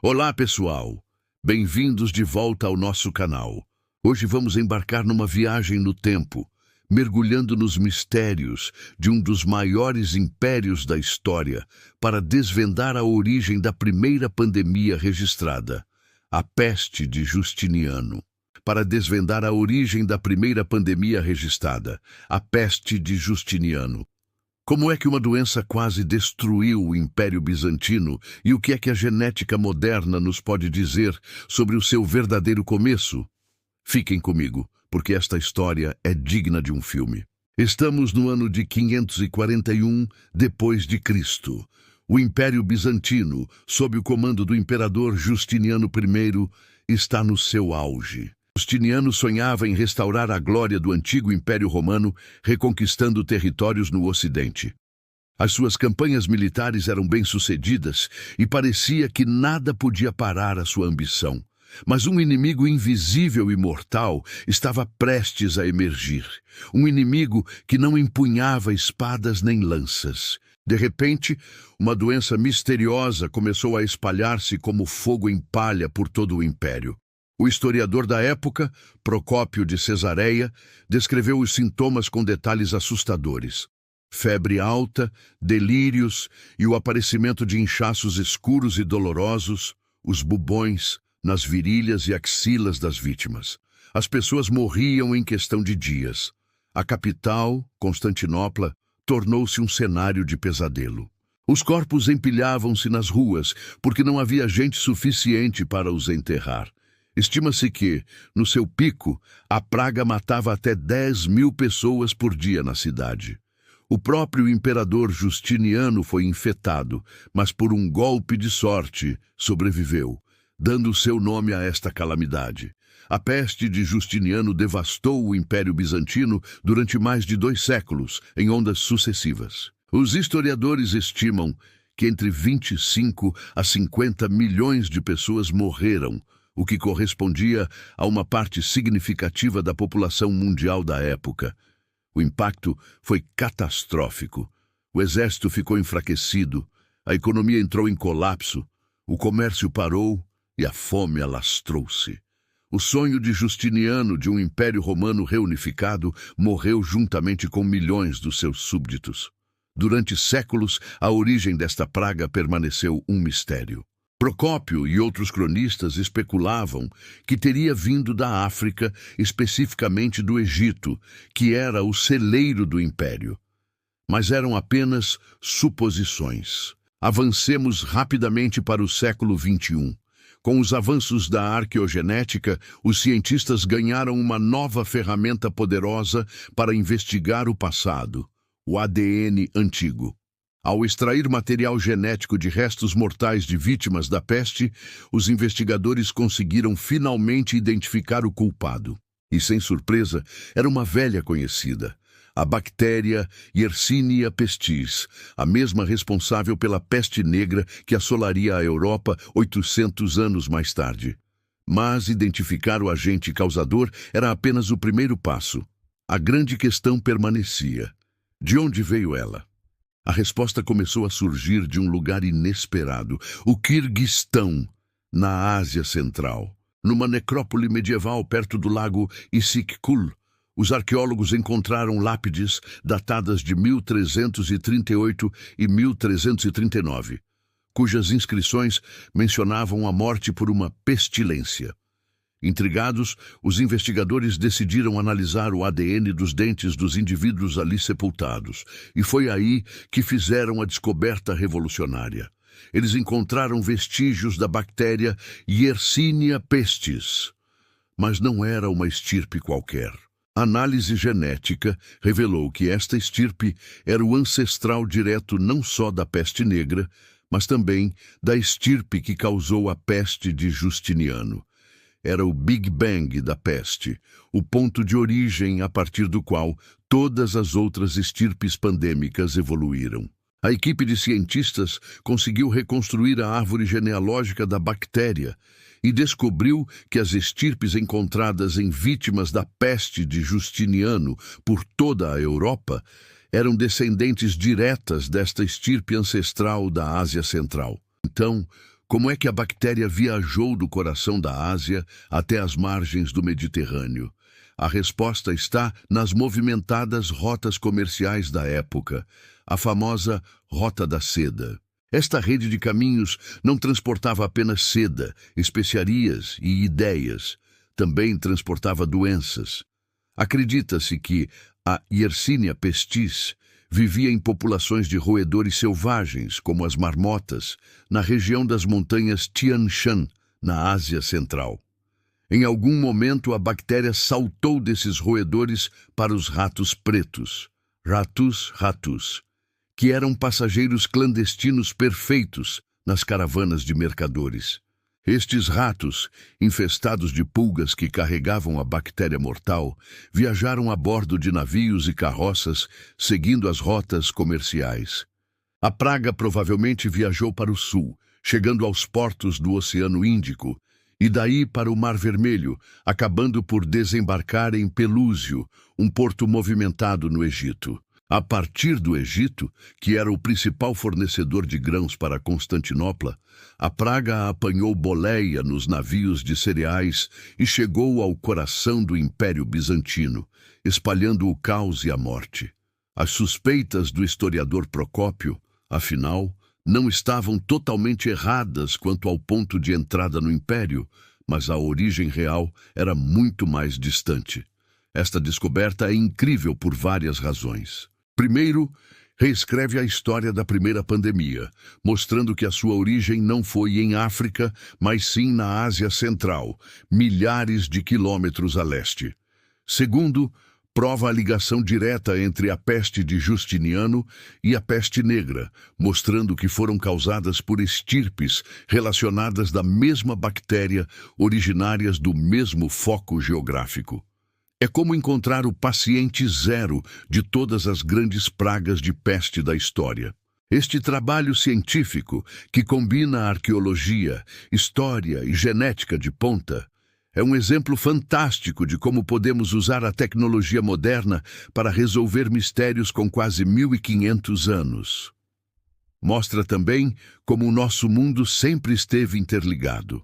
Olá, pessoal! Bem-vindos de volta ao nosso canal. Hoje vamos embarcar numa viagem no tempo, mergulhando nos mistérios de um dos maiores impérios da história para desvendar a origem da primeira pandemia registrada, a peste de Justiniano. Para desvendar a origem da primeira pandemia registrada, a peste de Justiniano. Como é que uma doença quase destruiu o Império Bizantino e o que é que a genética moderna nos pode dizer sobre o seu verdadeiro começo? Fiquem comigo, porque esta história é digna de um filme. Estamos no ano de 541 depois de Cristo. O Império Bizantino, sob o comando do imperador Justiniano I, está no seu auge. Justiniano sonhava em restaurar a glória do antigo Império Romano, reconquistando territórios no Ocidente. As suas campanhas militares eram bem-sucedidas e parecia que nada podia parar a sua ambição. Mas um inimigo invisível e mortal estava prestes a emergir. Um inimigo que não empunhava espadas nem lanças. De repente, uma doença misteriosa começou a espalhar-se como fogo em palha por todo o Império. O historiador da época, Procópio de Cesareia, descreveu os sintomas com detalhes assustadores. Febre alta, delírios e o aparecimento de inchaços escuros e dolorosos, os bubões nas virilhas e axilas das vítimas. As pessoas morriam em questão de dias. A capital, Constantinopla, tornou-se um cenário de pesadelo. Os corpos empilhavam-se nas ruas porque não havia gente suficiente para os enterrar. Estima-se que, no seu pico, a praga matava até 10.000 pessoas por dia na cidade. O próprio imperador Justiniano foi infectado, mas por um golpe de sorte sobreviveu, dando seu nome a esta calamidade. A peste de Justiniano devastou o Império Bizantino durante mais de 2 séculos, em ondas sucessivas. Os historiadores estimam que entre 25 a 50 milhões de pessoas morreram, o que correspondia a uma parte significativa da população mundial da época. O impacto foi catastrófico. O exército ficou enfraquecido, a economia entrou em colapso, o comércio parou e a fome alastrou-se. O sonho de Justiniano de um império romano reunificado morreu juntamente com milhões dos seus súbditos. Durante séculos, a origem desta praga permaneceu um mistério. Procópio e outros cronistas especulavam que teria vindo da África, especificamente do Egito, que era o celeiro do império. Mas eram apenas suposições. Avancemos rapidamente para o século XXI. Com os avanços da arqueogenética, os cientistas ganharam uma nova ferramenta poderosa para investigar o passado, o ADN antigo. Ao extrair material genético de restos mortais de vítimas da peste, os investigadores conseguiram finalmente identificar o culpado. E, sem surpresa, era uma velha conhecida, a bactéria Yersinia pestis, a mesma responsável pela peste negra que assolaria a Europa 800 anos mais tarde. Mas identificar o agente causador era apenas o primeiro passo. A grande questão permanecia. De onde veio ela? A resposta começou a surgir de um lugar inesperado, o Quirguistão, na Ásia Central. Numa necrópole medieval perto do lago Issyk-Kul, os arqueólogos encontraram lápides datadas de 1338 e 1339, cujas inscrições mencionavam a morte por uma pestilência. Intrigados, os investigadores decidiram analisar o ADN dos dentes dos indivíduos ali sepultados, e foi aí que fizeram a descoberta revolucionária. Eles encontraram vestígios da bactéria Yersinia pestis, mas não era uma estirpe qualquer. A análise genética revelou que esta estirpe era o ancestral direto não só da peste negra, mas também da estirpe que causou a peste de Justiniano. Era o Big Bang da peste, o ponto de origem a partir do qual todas as outras estirpes pandêmicas evoluíram. A equipe de cientistas conseguiu reconstruir a árvore genealógica da bactéria e descobriu que as estirpes encontradas em vítimas da peste de Justiniano por toda a Europa eram descendentes diretas desta estirpe ancestral da Ásia Central. Então, Como é que a bactéria viajou do coração da Ásia até as margens do Mediterrâneo? A resposta está nas movimentadas rotas comerciais da época, a famosa Rota da Seda. Esta rede de caminhos não transportava apenas seda, especiarias e ideias, também transportava doenças. Acredita-se que a Yersinia pestis vivia em populações de roedores selvagens, como as marmotas, na região das montanhas Tian Shan, na Ásia Central. Em algum momento, a bactéria saltou desses roedores para os ratos pretos, Ratus ratus, que eram passageiros clandestinos perfeitos nas caravanas de mercadores. Estes ratos, infestados de pulgas que carregavam a bactéria mortal, viajaram a bordo de navios e carroças, seguindo as rotas comerciais. A praga provavelmente viajou para o sul, chegando aos portos do Oceano Índico, e daí para o Mar Vermelho, acabando por desembarcar em Pelúsio, um porto movimentado no Egito. A partir do Egito, que era o principal fornecedor de grãos para Constantinopla, a praga apanhou boleia nos navios de cereais e chegou ao coração do Império Bizantino, espalhando o caos e a morte. As suspeitas do historiador Procópio, afinal, não estavam totalmente erradas quanto ao ponto de entrada no Império, mas a origem real era muito mais distante. Esta descoberta é incrível por várias razões. Primeiro, reescreve a história da primeira pandemia, mostrando que a sua origem não foi em África, mas sim na Ásia Central, milhares de quilômetros a leste. Segundo, prova a ligação direta entre a peste de Justiniano e a peste negra, mostrando que foram causadas por estirpes relacionadas da mesma bactéria, originárias do mesmo foco geográfico. É como encontrar o paciente zero de todas as grandes pragas de peste da história. Este trabalho científico, que combina arqueologia, história e genética de ponta, é um exemplo fantástico de como podemos usar a tecnologia moderna para resolver mistérios com quase 1500 anos. Mostra também como o nosso mundo sempre esteve interligado.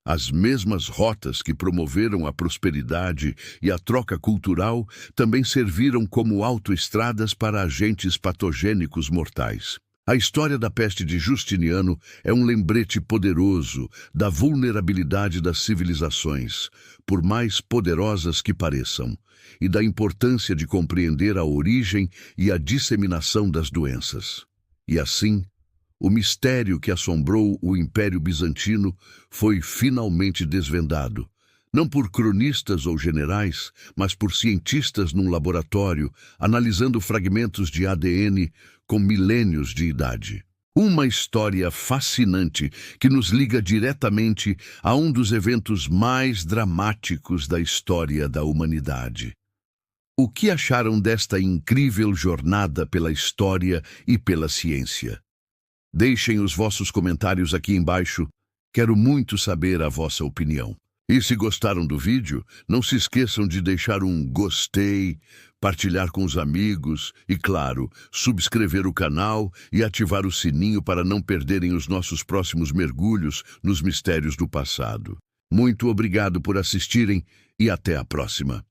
As mesmas rotas que promoveram a prosperidade e a troca cultural também serviram como autoestradas para agentes patogênicos mortais. A história da peste de Justiniano é um lembrete poderoso da vulnerabilidade das civilizações, por mais poderosas que pareçam, e da importância de compreender a origem e a disseminação das doenças. E assim, o mistério que assombrou o Império Bizantino foi finalmente desvendado, não por cronistas ou generais, mas por cientistas num laboratório, analisando fragmentos de ADN com milênios de idade. Uma história fascinante que nos liga diretamente a um dos eventos mais dramáticos da história da humanidade. O que acharam desta incrível jornada pela história e pela ciência? Deixem os vossos comentários aqui embaixo. Quero muito saber a vossa opinião. E se gostaram do vídeo, não se esqueçam de deixar um gostei, partilhar com os amigos e, claro, subscrever o canal e ativar o sininho para não perderem os nossos próximos mergulhos nos mistérios do passado. Muito obrigado por assistirem e até a próxima.